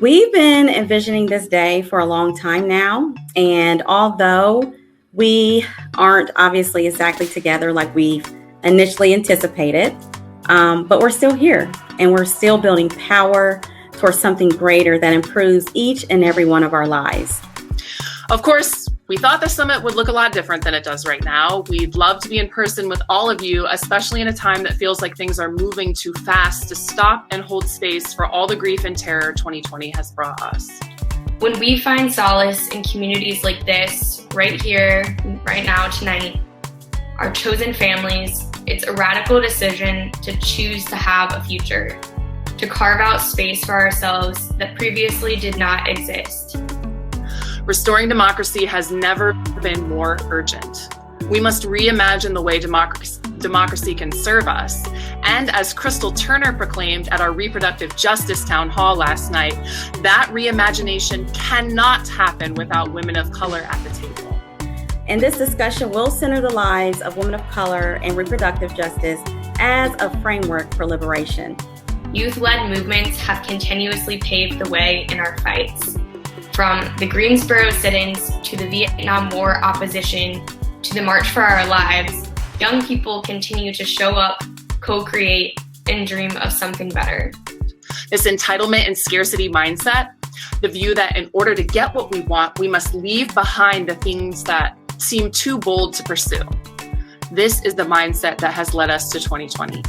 We've been envisioning this day for a long time now, and although we aren't obviously exactly together like we initially anticipated, but we're still here and we're still building power towards something greater that improves each and every one of our lives. Of course, we thought the summit would look a lot different than it does right now. We'd love to be in person with all of you, especially in a time that feels like things are moving too fast to stop and hold space for all the grief and terror 2020 has brought us. When we find solace in communities like this, right here, right now, tonight, our chosen families, it's a radical decision to choose to have a future, to carve out space for ourselves that previously did not exist. Restoring democracy has never been more urgent. We must reimagine the way democracy can serve us. And as Crystal Turner proclaimed at our Reproductive Justice Town Hall last night, that reimagination cannot happen without women of color at the table. And this discussion will center the lives of women of color and reproductive justice as a framework for liberation. Youth-led movements have continuously paved the way in our fights. From the Greensboro sit-ins to the Vietnam War opposition to the March for Our Lives, young people continue to show up, co-create, and dream of something better. This entitlement and scarcity mindset, the view that in order to get what we want, we must leave behind the things that seem too bold to pursue. This is the mindset that has led us to 2020.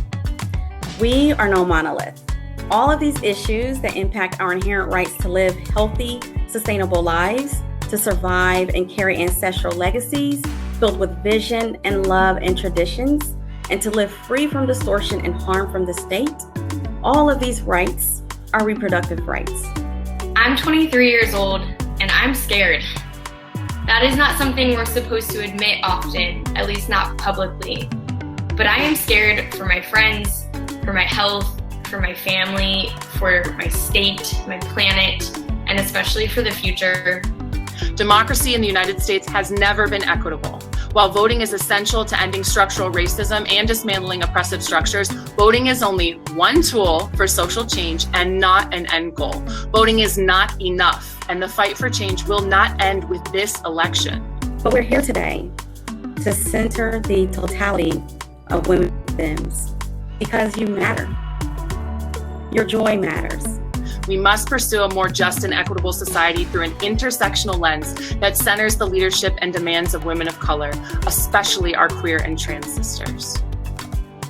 We are no monolith. All of these issues that impact our inherent rights to live healthy, sustainable lives, to survive and carry ancestral legacies filled with vision and love and traditions, and to live free from distortion and harm from the state, all of these rights are reproductive rights. I'm 23 years old and I'm scared. That is not something we're supposed to admit often, at least not publicly. But I am scared for my friends, for my health, for my family, for my state, my planet, and especially for the future. Democracy in the United States has never been equitable. While voting is essential to ending structural racism and dismantling oppressive structures, voting is only one tool for social change and not an end goal. Voting is not enough, and the fight for change will not end with this election. But we're here today to center the totality of women femmes because you matter. Your joy matters. We must pursue a more just and equitable society through an intersectional lens that centers the leadership and demands of women of color, especially our queer and trans sisters.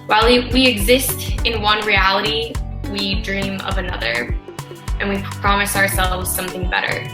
While we exist in one reality, we dream of another, and we promise ourselves something better.